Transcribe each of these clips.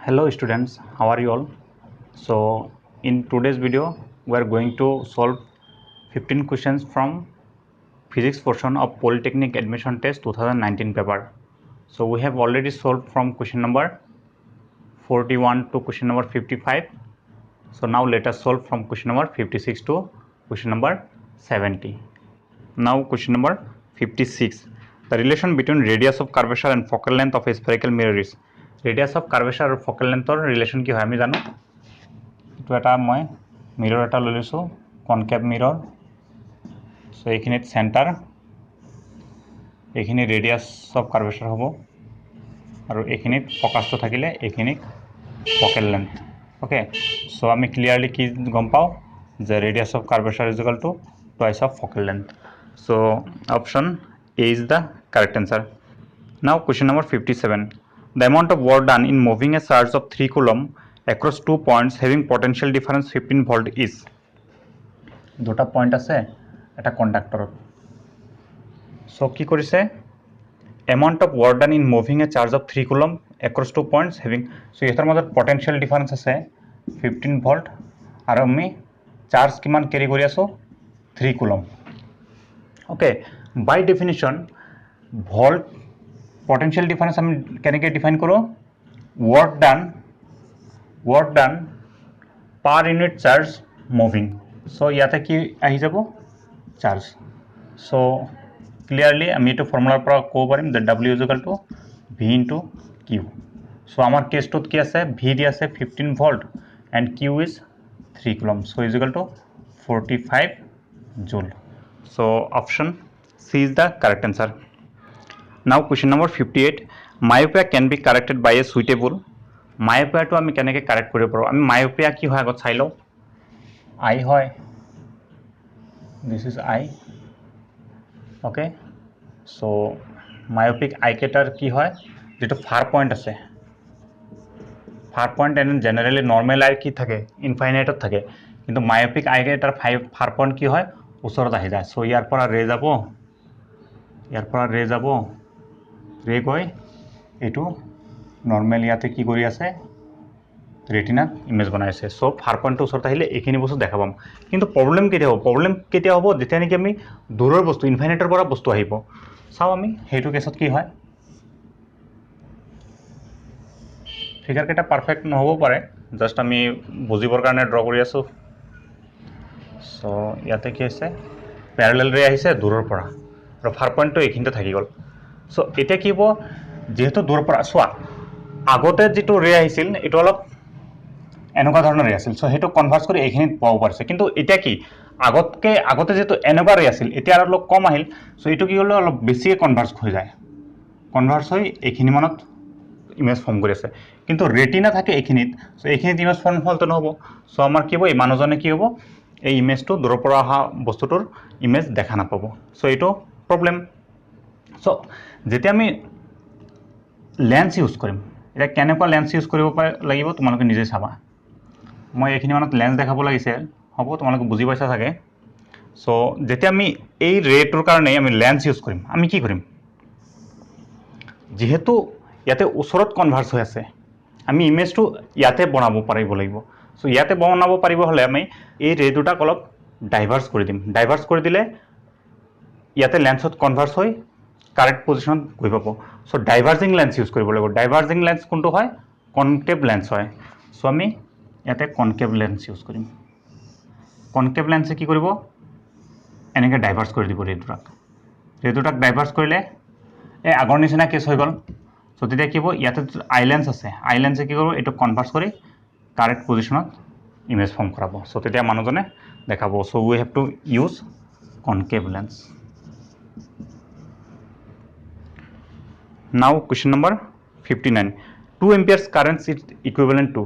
Hello students, how are you all? So in today's video we are going to solve 15 questions from physics portion of Polytechnic admission test 2019 paper. So we have already solved from question number 41 to question number 55. So now let us solve from question number 56 to question number 70. Now question number 56. The relation between radius of curvature and focal length of a spherical mirror is. Radius of curvature और focal length और relation কি হয় আমি জানো তো এটা মই mirror এটা লৈ লৈছো কনকেভ মিরর সো এইখিনিত সেন্টার এইখিনি রেডিয়াস অফ কার্ভেচার হ'ব আৰু এইখিনিত ফোকাসটো থাকিলে এইখিনিক ফোকাল লেন্থ ওকে সো আমি ক্লিয়ারলি কি গম পাও যে radius of curvature is equal to twice of focal length so option A is the correct answer. Now question number 57. The amount of work done in moving a charge of 3 coulomb across 2 points having potential difference 15 volt is. দুটা point আছে এটা কন্ডাক্টৰত so কি কৰিছে amount of work done in moving a charge of 3 coulomb across 2 points having so এটাৰ মাজত potential difference আছে 15 volt আৰু আমি চাৰ্জ কিমান কেৰি কৰি আছো 3 coulomb okay by definition volt potential difference আমি কেনেকৈ ডিফাইন কৰো work done per unit charge moving so ইয়াতে কি আহি যাব charge so clearly আমি এটো ফৰ্মুলাৰ পৰা ক'ব পাৰিম that w is equal to v into q so আমাৰ কেছটোত কি আছে v দি আছে 15 volt and q is 3 coulomb so is equal to 45 joule so option C is the correct answer. Now question number 58. Myopia can be corrected by a suitable. Myopia to আমি কেনেকৈ correct কৰিব পাৰো আমি myopia কি হয় আগত চাই লও I হয় this is I okay so myopic eye কেটাৰ কি হয় যেটো ফাৰ পয়েন্ট আছে ফাৰ পয়েন্ট এন্ড জেনাৰেলি নৰমাল আই কি থাকে ইনফাইনাইটত থাকে কিন্তু myopic eye কেটাৰ ফাৰ পয়েন্ট কি হয় ওচৰত আহি যায় সো ইয়াৰ পৰা ৰে যাব ইয়াৰ পৰা ৰে যাব ৰে গৈ এটো নৰমাল ইয়াতে কি কৰি আছে ৰেটিনা ইমেজ বনাই আছে সো ফাৰ পয়েন্টৰ ওচৰত আহিলে এইখিনি বস্তু দেখা পাম কিন্তু প্ৰবলেম কেতিয়া হ'ব যেতিয়া নেকি আমি দূৰৰ বস্তু ইনফাইনাইটৰ পৰা বস্তু আহিব চাও আমি হেতু কেছত কি হয় ফিগাৰ কেটা পাৰফেক্ট নহব পাৰে জাস্ট আমি বুজিবৰ কাৰণে ড্ৰ কৰি আছো সো ইয়াতে কি আছে প্যাৰালাল ৰে আহিছে দূৰৰ পৰা আৰু ফাৰ পয়েন্টটো এইখিনিতে থাকি গল সো এটা কি হ'ব যেহেতু দূৰৰ পৰা সোৱা আগতে যেটো ৰে আহিছিল এটো অলপ এনেকুৱা ধৰণৰ ৰে আছিল সো হেতু কনভাৰ্স কৰি এইখিনিত পাব পাৰিছে কিন্তু এটা কি আগতে যেটো এনেকুৱা ৰে আছিল এতিয়া আৰু অলপ কম আহিল সো এটো কি হল অলপ বেছি কনভাৰ্স হৈ যায় কনভাৰ্স হৈ এইখিনি মানত ইমেজ ফৰ্ম কৰি আছে কিন্তু ৰেটিনা থাকে এইখিনিত সো এইখিনিত ইমেজ ফৰ্ম হলতো নহব সো আমাৰ কি হ'ব এই মানুহজনে কি হ'ব এই ইমেজটো দূৰৰ পৰা অহা বস্তুটোৰ ইমেজ দেখা নাপাব সো এটো প্ৰবলেম সো যেতিয়া আমি লেন্স ইউজ কৰিম এটা কেনেকুৱা লেন্স ইউজ কৰিব লাগিব তোমালোকে নিজে চাবা মই এইখিনি মানত লেন্স দেখাব লাগিছে হ'ব তোমালোকে বুজি পাইছা থাকে সো যেতিয়া আমি এই ৰেটোৰ কাৰণে আমি লেন্স ইউজ কৰিম আমি কি কৰিম যেহেতু ইয়াতে ওচৰত কনভাৰ্স হৈ আছে আমি ইমেজটো ইয়াতে বনাব পাৰিব লাগিব সো ইয়াতে বনাব পাৰিব হলে আমি এই ৰে দুটাক অলপ ডাইভাৰ্স কৰি দিম ডাইভাৰ্স কৰি দিলে ইয়াতে লেন্সত কনভাৰ্স হৈ কাৰেক্ট পজিশন গৈ পাব সো ডাইভাৰ্জিং লেন্স ইউজ কৰিব লাগিব ডাইভার্জিং লেন্স কোনটো হয় কনকেভ লেন্স হয় সো আমি ইয়াতে কনকেভ লেন্স ইউজ কৰিম কনকেভ লেন্সে কি কৰিব এনেকৈ ডাইভাৰ্স কৰি দিব ৰে দুটাক ডাইভাৰ্স কৰিলে এই আগৰ নিচিনা কেছ হৈ গল সো তেতিয়া কি হ'ব ইয়াতে আই লেন্স আছে আই লেন্সে কি কৰিব এটো কনভাৰ্স কৰি কাৰেক্ট পজিশনত ইমেজ ফৰ্ম কৰাব সো তেতিয়া মানুহজনে দেখাব so we have to use concave lens. Now question number 59. 2 amperes current is equivalent to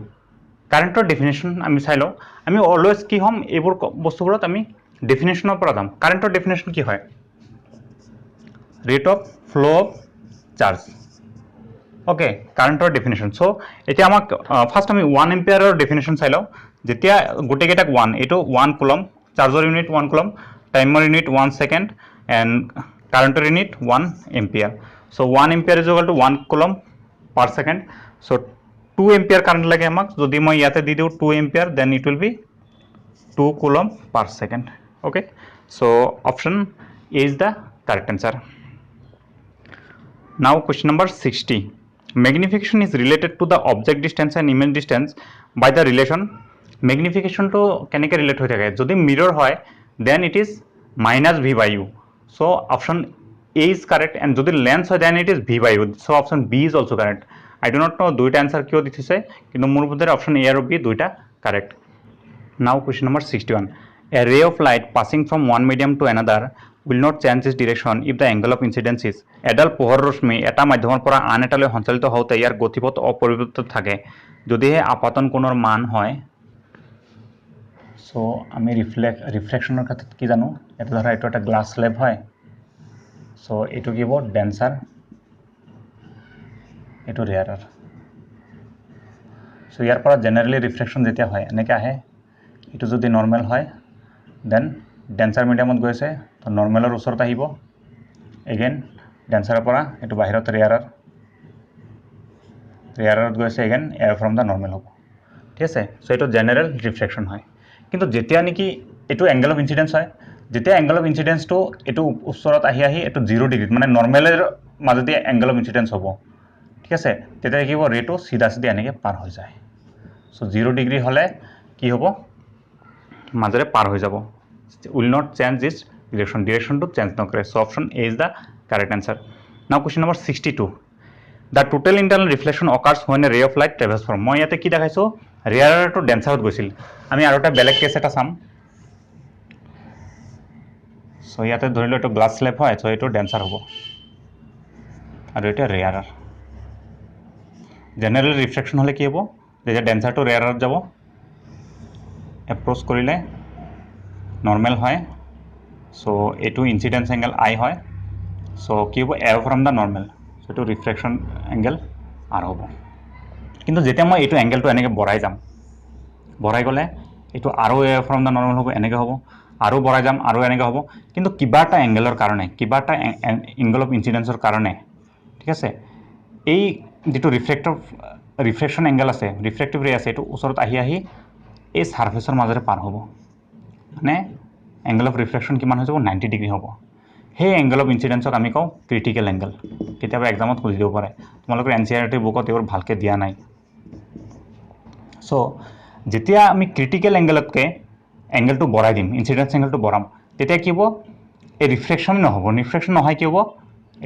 current definition আমি চাই লও আমি অলওয়েজ কি হম এবোৰ বস্তুবোৰত আমি ডেফিনেশনৰ পৰা যাম কাৰেন্টৰ ডেফিনেশন কি হয় rate of flow of charge okay কাৰেন্টৰ ডেফিনেশন সো এতিয়া আমাক ফাৰ্স্ট আমি 1 এম্পিয়াৰৰ ডেফিনেশন চাই লও যেতিয়া গোটেকেটাক 1 এটো 1 কুলম চাৰ্জৰ unit 1 coulomb timer unit 1 second and current unit 1 ampere so 1 ampere is equal to 1 coulomb per second so 2 ampere current লাগে আমাক যদি মই ইয়াতে দি দিওঁ 2 ampere then it will be 2 coulomb per second okay so option A is the correct answer now question number 60 magnification is related to the object distance and image distance by the relation magnification তো কেনেকে relate হৈ থাকে যদি mirror হয় then it is -v/u so option A is correct and যদি lens হয় then it is v/u so option B is also correct I do not know দুইটা answer কিয় দিছে কিন্তু মোৰ মতে অপশন A আৰু B দুইটা correct now question number 61 a ray of light passing from one medium to another will not change its direction if the angle of incidence is এডাল পোহৰ ৰশ্মি এটা মাধ্যমৰ পৰা আন এটালৈ সঞ্চালিত হওঁতে ইয়াৰ গতিপথ অপৰিৱৰ্তিত থাকে যদিহে আপতন কোণৰ মান হয় সো আমি ৰিফ্লেকশনৰ ক্ষেত্ৰত কি জানো এটা ধৰা এইটো এটা গ্লাস স্লেব হয় সো এটো কি হ'ব ডেন্সাৰ এটো ৰেয়াৰাৰ সো ইয়াৰ পৰা জেনাৰেলি ৰিফ্লেকশন যেতিয়া হয় এনেকৈ আহে এটো যদি নৰ্মেল হয় দেন ডেন্সাৰ মিডিয়ামত গৈছে তো নৰ্মেলৰ ওচৰত আহিব এগেইন ডেন্সাৰৰ পৰা এটো বাহিৰত ৰেয়াৰাৰত গৈছে again air from the normal হ'ব ঠিক আছে সো এটো জেনাৰেল রিফ্লেকশন হয় কিন্তু যেতিয়া নেকি এটো এংগল অফ ইনসিডেন্স হয় যেতিয়া এংগল অফ ইনসিডেন্স তো এটো ওচৰত আহি এটো 0 ডিগ্ৰী মানে নৰ্মেলৰ মাজতে এংগল অফ ইনসিডেন্স হ'ব ঠিক আছে তেতিয়া কি হ'ব ৰেটো সিধা সিধা এনেকৈ পাৰ হৈ যায় সো 0 ডিগ্ৰী হলে কি হ'ব মাজৰে পাৰ হৈ যাব will not change its direction to change নকৰে so option A is the correct answer now question number 62 the total internal reflection occurs when a ray of light travels from মই ইয়াতে কি দেখাইছো ৰেয়াৰ টু ডেন্সাৰত গৈছিল আমি আৰু এটা বেলেগ কেছ এটা চাম সো ইয়াতে ধৰিলো এটো গ্লাস স্লেব হয় সো এটো ডেন্সাৰ হ'ব আৰু এটা ৰেয়াৰাৰ জেনাৰেল ৰিফ্লেকশন হলে কি হ'ব যে ডেন্সাৰ টু ৰেয়াৰাৰত যাব এপ্ৰোচ কৰিলে নৰ্মেল হয় সো এটো ইনসিডেন্স এঙ্গেল আই হয় সো কি হ'ব এৰ ফ্ৰম দ্য নৰ্মেল সো এটো রিফ্লেকশন এঙ্গেল আর হ'ব কিন্তু যেতিয়া মই এটো এঙ্গেলটো এনেকৈ বঢ়াই যাম বঢ়াই গলে এটো আৰু এৰ ফ্ৰম দ্য নৰ্মেল হ'ব এনেকৈ হ'ব আৰু বঢ়াই যাম আৰু এনেকৈ হ'ব কিন্তু কিবা এটা এঙ্গেলৰ কাৰণে কিবা এটা এঙ্গল অফ ইনসিডেন্সৰ কাৰণে ঠিক আছে এই যেটো ৰিফ্লেকশন এঙ্গেল আছে ৰিফ্লেক্টিভ ৰে আছে এটো ওচৰত আহি এই সাৰফেসৰ মাজৰে পাৰ হ'ব মানে এঙ্গল অফ ৰিফ্লেকশন কিমান হৈ যাব 90 ডিগ্ৰী হ'ব সেই এঙ্গল অফ ইনসিডেন্সক আমি কওঁ ক্ৰিটিক্যাল এঙ্গেল কেতিয়াবা এক্সামত খুজি দিব পাৰে তোমালোকৰ এনসিআৰটি বুকত এবোৰ ভালকে দিয়া নাই সো যেতিয়া আমি ক্রিটিক্যাল এঙ্গেলতকে এঙ্গেলটো বঢ়াই দিম ইনসিডেন্স এঙ্গেলটো বঢ়াম তেতিয়া কি হ'ব এই রিফ্লেকশন নহ'ব রিফ্লেকশন নহয় কি হ'ব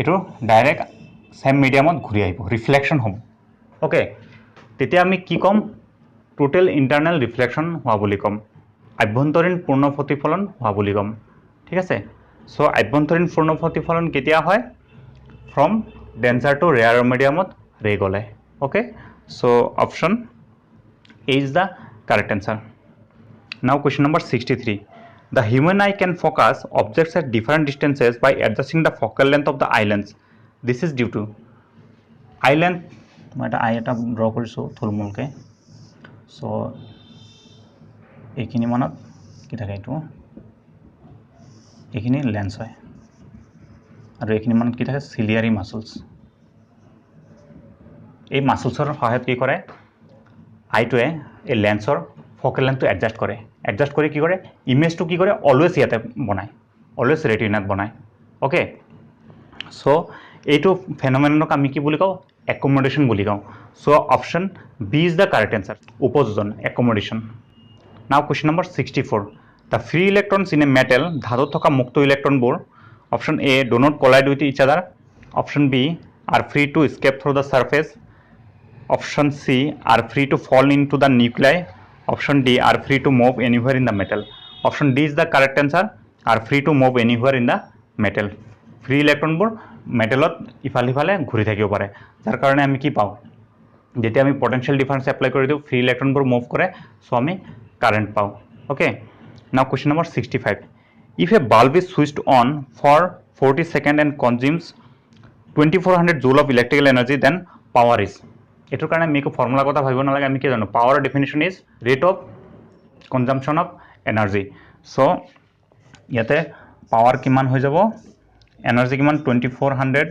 এটো ডাইৰেক্ট সেম মিডিয়ামত ঘূৰি আহিব রিফ্লেকশন হ'ব ওকে তেতিয়া আমি কি কম টোটাল ইন্টারনাল রিফ্লেকশন হোৱা বুলি কম আভ্যন্তৰীণ পূৰ্ণ প্ৰতিফলন হোৱা বুলি কম ঠিক আছে সো আভ্যন্তৰীণ পূৰ্ণ প্ৰতিফলন কেতিয়া হয় ফ্ৰম ডেন্সাৰ টু ৰেয়াৰ মিডিয়ামত ৰে গলে okay so option A is the correct answer now question number 63 the human eye can focus objects at different distances by adjusting the focal length of the eye lens this is due to eye length মই এটা আই এটা draw কৰিছো থুলমুলকে so এইখিনি মানত কি থাকে এইটো এইখিনি লেন্স হয় আৰু এইখিনি মানত কি থাকে সিলিয়াৰি মাসলস এই মাসলসৰ সহায়ত কি কৰে আইটোৱে এই লেন্সৰ ফোকাল লেন্থটো এডজাস্ট কৰি কি কৰে ইমেজটো কি কৰে অলৱেজ ইয়াতে বনায় অলৱেজ ৰেটিনাত বনায় ওকে সো এইটো ফেনোমেননক আমি কি বুলি কওঁ accommodation বুলি কওঁ so option B is the correct answer উপযোজন accommodation now question number 64 the free electrons in a metal ধাতুত থকা মুক্ত ইলেক্ট্ৰনবোৰ option A do not collide with each other option B are free to escape through the surface option C are free to fall into the nuclei option D are free to move anywhere in the metal option D is the correct answer are free to move anywhere in the metal free electronবোৰ মেটেলত ইফালে ঘূৰি থাকিব পাৰে যাৰ কাৰণে আমি কি পাওঁ যেতিয়া আমি পটেনশিয়াল ডিফাৰেন্স এপ্লাই কৰি দিও ফ্ৰি ইলেক্ট্ৰনবোৰ মুভ কৰে সো আমি কারেন্ট পাওঁ ওকে নাও question number 65 if a bulb is switched on for 40 seconds and consumes 2400 joule of electrical energy then power is এটোৰ কাৰণে আমি একো ফৰ্মুলা কথা ভাবিব নালাগে আমি কি জানো power definition is rate of consumption of energy so ইয়াতে পাৱাৰ কিমান হৈ যাব এনার্জি কিমান 2400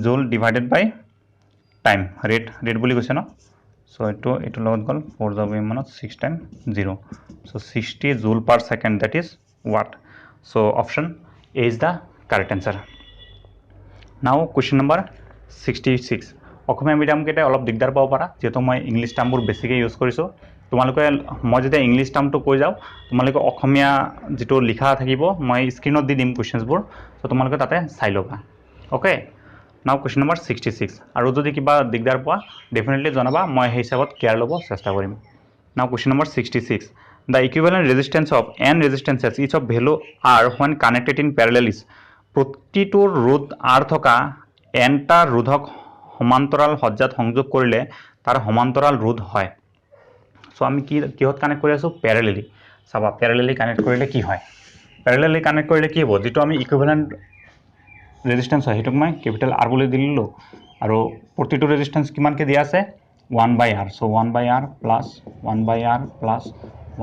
জুল ডিভাইডেড বাই টাইম রেট বুলি কৈছে ন সো এইটো লগত গ'ল 4 যাব মানত 6 time 0 so 60 joule per second that is watt so option A is the correct answer now question number 66 Asomiya medium কেইটা অলপ দিগদাৰ পাব পাৰা যেহেতু মই ইংলিছ টাৰ্মবোৰ বেছিকৈ ইউজ কৰিছোঁ তোমালোকে মই যেতিয়া ইংলিছ টাৰ্মটো কৈ যাওঁ তোমালোকে অসমীয়া যেটো লিখা থাকিব মই স্ক্ৰীনত দি দিম কোৱেশ্চনছবোৰ সো তোমালোকে তাতে চাই ল'বা ওকে নাও কোৱেশ্চন নম্বৰ 66 আৰু যদি কিবা দিগদাৰ পোৱা ডেফিনেটলি জনাবা মই সেই হিচাপত কেয়াৰ ল'ব চেষ্টা কৰিম নাও question number 66 the equivalent resistance of n resistances each of value r when connected in parallel is প্ৰতিটো ৰোধ r থকা nটা ৰোধক সমান্তৰাল সজ্জাত সংযোগ কৰিলে তাৰ সমান্তৰাল ৰোধ হয় সো আমি কিহত কানেক্ট কৰি আছো প্যাৰেলেলি চাবা প্যাৰেলেলি কানেক্ট কৰিলে কি হয় প্যাৰেলেলি কানেক্ট কৰিলে কি হ'ব যেটো আমি ইকুইভ্যালেন্ট ৰেজিস্ট্যান্স হয় হেতুক মই ক্যাপিটাল r বুলি দিললো আৰু প্ৰতিটো ৰেজিস্ট্যান্স কিমানকে দিয়া আছে 1/r so 1/r plus 1/r plus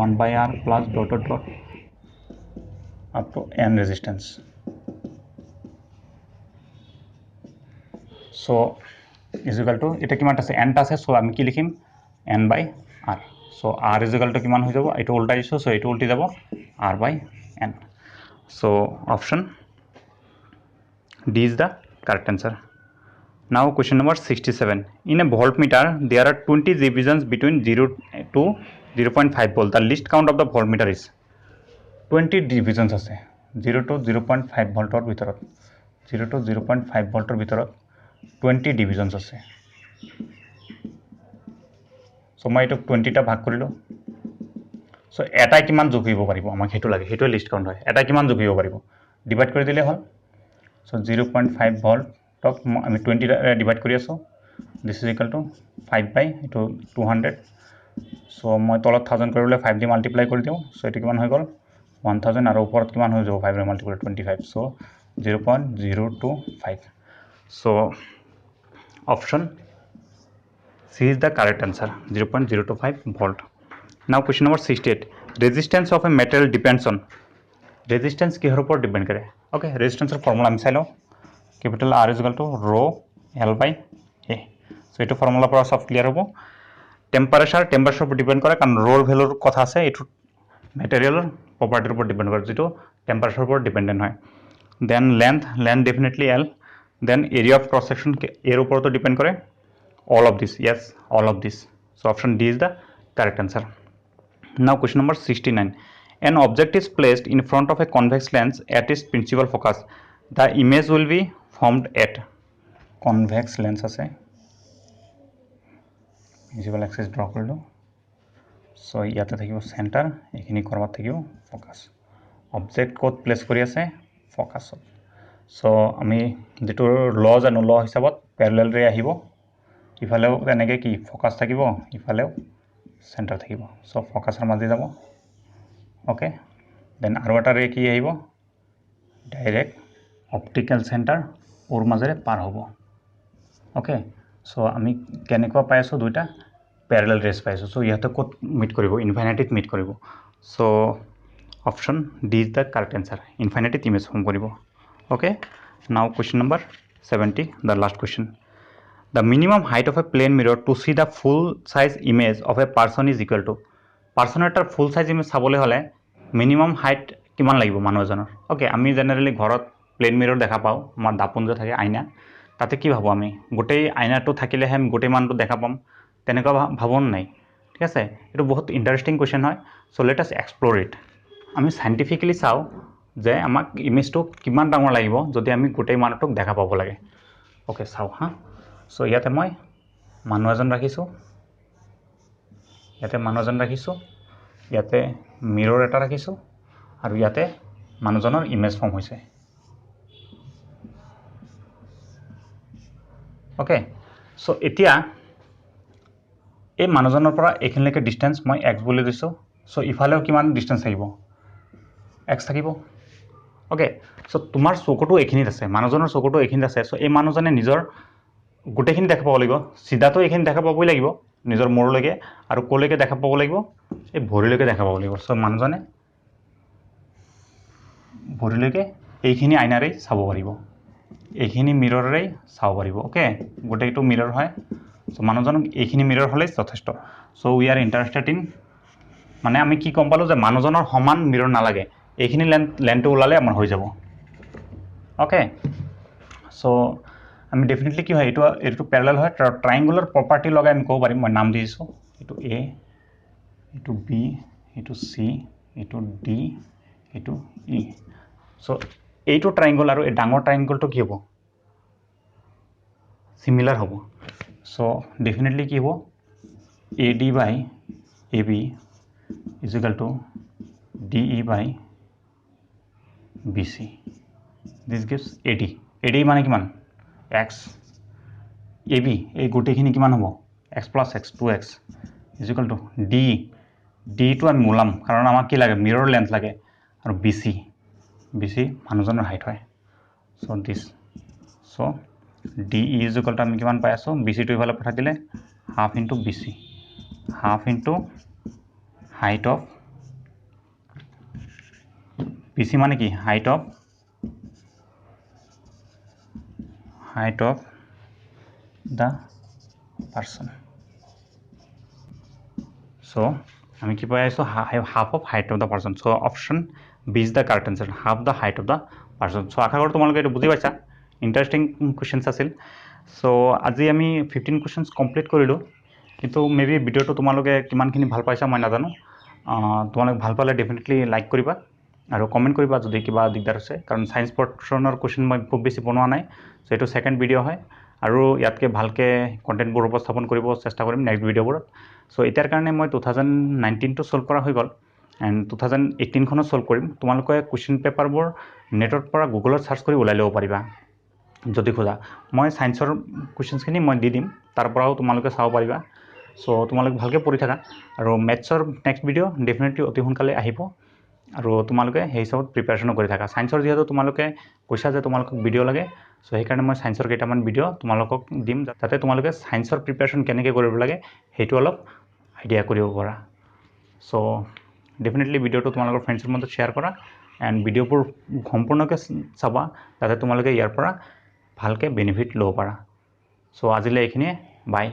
1/r plus dot dot dot up to n resistance so is equal to এটা কিমান আছে n টা আছে সো আমি কি লিখিম n/r so r is equal to কিমান হৈ যাব এটা উল্টা দিছো সো এটা উল্টি যাব r/n so option D is the correct answer now question number 67 in a voltmeter there are 20 divisions between 0 to 0.5 volt the least count of the voltmeter is 20 divisions আছে 0 to 0.5 voltৰ ভিতৰত 0 to 0.5 voltৰ ভিতৰত 20 divisions আছে so মই এটা 20 টা ভাগ কৰিলো so এটা কিমান যোগ কৰিব পাৰিব আমাক হেতু লাগে হেতু লিষ্ট কাউন্ট হয় এটা কিমান যোগ কৰিব পাৰিব ডিভাইড কৰি দিলে হ'ল সো 0.5 volt টক আমি 20 ডিভাইড কৰি আছো দিস ইজ ইকুয়াল টু 5 বাই এটো 200 সো মই তলত 1000 কৰিলে 5 দি মাল্টিপ্লাই কৰি দিও সো এটো কিমান হৈ গল 1000 আৰু ওপৰত কিমান হৈ যাব 5 ৰে multiply 25 so 0.025 so option C is the correct answer 0.025 volt now question number 68 resistance of a metal depends on resistance কিহৰ ওপৰত ডিপেন্ড কৰে ওকে ৰেজিস্ট্যান্সৰ ফৰ্মুলা আমি চাই লও capital R is equal to rho L by A so এটো formula পৰা সব clear হ'ব টেম্পাৰেচাৰ ওপৰত ডিপেন্ড কৰে কাৰণ rho ভ্যালুৰ কথা আছে এটো ম্যাটেৰিয়েলৰ প্ৰপাৰ্টিৰ ওপৰত ডিপেন্ড কৰে যেটো টেম্পাৰেচাৰৰ ওপৰত ডিপেন্ডেন্ট হয় then length definitely L then area of cross section এৰ ওপৰতো ডিপেন্ড কৰে all of this yes all of this so option D is the correct answer now question number 69 an object is placed in front of a convex lens at its principal focus the image will be formed at convex lens আছে principal axis draw কৰিলো so ইয়াতে থাকিব center এখিনি কৰবাত থাকিব focus object ক'ত place কৰি আছে focusত so আমি যেটো ল জানো ল হিচাপত parallel ৰে আহিব ইফালেও এনেকৈ কি ফোকাস থাকিব ইফালেও সেন্টাৰ থাকিব সো ফোকাসৰ মাজে যাব ওকে দেন আৰু এটা ৰে কি আহিব ডাইৰেক্ট অপটিক্যাল সেন্টাৰ ওৰ মাজেৰে পাৰ হ'ব ওকে সো আমি কেনেকুৱা পাইছো দুইটা প্যাৰালাল ৰেস পাইছো সো ইয়াতে কত মিট কৰিব ইনফিনিটিত মিট কৰিব so option D is the correct answer ইনফিনিটিত ইমেজ ফৰ্ম কৰিব okay now question number 70 the last question the minimum height of a plane mirror to see the full size image of a person is equal to person এটাৰ full size image চাবলৈ হলে minimum height কিমান লাগিব মানুহ এজনৰ okay আমি generally ঘৰত plan মিৰৰ দেখা পাও আমাৰ দাপুঞ্জ থাকে আইনা তাতে কি ভাবো আমি গোটেই আইনাটো থাকিলে হেম গোটেই মানটো দেখা পাম তেনেকুৱা ভাবন নাই ঠিক আছে এটো বহুত ইন্টারেস্টিং কোশ্চেন হয় so let us explore it আমি সাইন্টিফিক্যালি চাও যে আমাক ইমেজটো কিমান ডাঙৰ লাগিব যদি আমি গোটেই মানটোক দেখা পাব লাগে ওকে চাও হা সো ইয়াতে মই মানুহ এজন ৰাখিছো ইয়াতে মিৰৰ এটা ৰাখিছো আৰু ইয়াতে মানুহজনৰ ইমেজ ফৰ্ম হৈছে ওকে সো এতিয়া এই মানুহজনৰ পৰা এখিনলৈকে ডিসটেন্স মই x বুলি দিছো সো ইফালেও কিমান ডিসটেন্স থাকিব x থাকিব ওকে সো তোমাৰ চকুটো এখিনিত আছে মানুহজনৰ চকুটো এখিনিত আছে সো এই মানুহজনে নিজৰ গোটেইখিনি দেখা পাব লাগিব সিধাটো এখিনি দেখা পাবই লাগিব নিজৰ মূৰলৈকে আৰু কোলৈকে দেখা পাব লাগিব এই ভৰিলৈকে দেখা পাব লাগিব সো মানুহজনে ভৰিলৈকে এইখিনি আইনাৰে চাব পাৰিব এইখিনি মিৰৰৰে চাব পাৰিব ওকে গোটেইটো মিৰৰ হয় চ' মানুহজনক এইখিনি মিৰৰ হ'লেই যথেষ্ট চ' উই আৰ ইণ্টাৰেষ্টেড ইন মানে আমি কি গম পালোঁ যে মানুহজনৰ সমান মিৰৰ নালাগে এইখিনি লেন্থটো ওলালে আমাৰ হৈ যাব অ'কে চ' আমি ডেফিনেটলি কি হয় এইটো পেৰেলেল হয় ট্ৰাইংগুলাৰ প্ৰপাৰ্টি লগাই আমি ক'ব পাৰিম মই নাম দিছোঁ এইটো এ এইটো বি এইটো চি এইটো ডি এইটো ই চ' এইটো ট্ৰাইংগল আৰু এই ডাঙৰ ট্ৰাইংগলটো কি হ'ব সিমিলাৰ হ'ব চ' ডেফিনেটলি কি হ'ব A D by A B is equal to D E by B C this gives A D মানে কিমান এক্স এ বি এই গোটেইখিনি কিমান হ'ব X plus X 2x is equal to ditto আমি ওলাম কাৰণ আমাক কি লাগে মিৰৰ লেন্থ লাগে আৰু বি চি মানুহজনৰ হাইট হয় so' this so' D is equal to আমি কিমান পাই আছোঁ বি চিটো ইফালে পঠাই দিলে half into B C half into height of B C মানে কি height of the person so' আমি কি পাই আছোঁ half of height of the person so' option B is the correct answer half the height of the person so' আশা কৰোঁ তোমালোকে এইটো বুজি পাইছা ইণ্টাৰেষ্টিং কুৱেশ্যনছ আছিল চ' আজি আমি 15 কুৱেশ্যনছ কমপ্লিট কৰিলোঁ কিন্তু মেবি ভিডিঅ'টো তোমালোকে কিমানখিনি ভাল পাইছা মই নাজানো তোমালোকে ভাল পালে ডেফিনেটলি লাইক কৰিবা আৰু কমেণ্ট কৰিবা যদি কিবা দিগদাৰ আছে কাৰণ ছায়েন্স পৰ্চনৰ কুৱেশ্যন মই খুব বেছি বনোৱা নাই চ' এইটো ছেকেণ্ড ভিডিঅ' হয় আৰু ইয়াতকৈ ভালকৈ কণ্টেণ্টবোৰ উপস্থাপন কৰিব চেষ্টা কৰিম নেক্সট ভিডিঅ'বোৰত চ' এতিয়াৰ কাৰণে মই 2019টো ছল্ভ কৰা হৈ গ'ল এণ্ড 2018খনো ছল্ভ কৰিম তোমালোকে কুৱেশ্যন পেপাৰবোৰ নেটৰ পৰা গুগলত ছাৰ্চ কৰি ওলাই ল'ব পাৰিবা যদি খোজা মই ছায়েন্সৰ কুৱেশ্যনছখিনি মই দি দিম তাৰ পৰাও তোমালোকে চাব পাৰিবা চ' তোমালোকে ভালকৈ পঢ়ি থাকা আৰু মেথছৰ নেক্সট ভিডিঅ' ডেফিনেটলি অতি সোনকালে আহিব আৰু তোমালোকে সেই হিচাপত প্ৰিপেৰেশ্যনো কৰি থাকা ছায়েন্সৰ যিহেতু তোমালোকে কৈছা যে তোমালোকক ভিডিঅ' লাগে চ' সেইকাৰণে মই ছায়েন্সৰ কেইটামান ভিডিঅ' তোমালোকক দিম যাতে তোমালোকে ছায়েন্সৰ প্ৰিপেৰেশ্যন কেনেকৈ কৰিব লাগে সেইটো অলপ আইডিয়া কৰিব পাৰা চ' ডেফিনেটলি ভিডিঅ'টো তোমালোকৰ ফ্ৰেণ্ডছৰ মাজত শ্বেয়াৰ কৰা এণ্ড ভিডিঅ'বোৰ সম্পূৰ্ণকৈ চাবা যাতে তোমালোকে ইয়াৰ পৰা ভালকৈ বেনিফিট ল'ব পাৰা চ' আজিলৈ এইখিনিয়ে বাই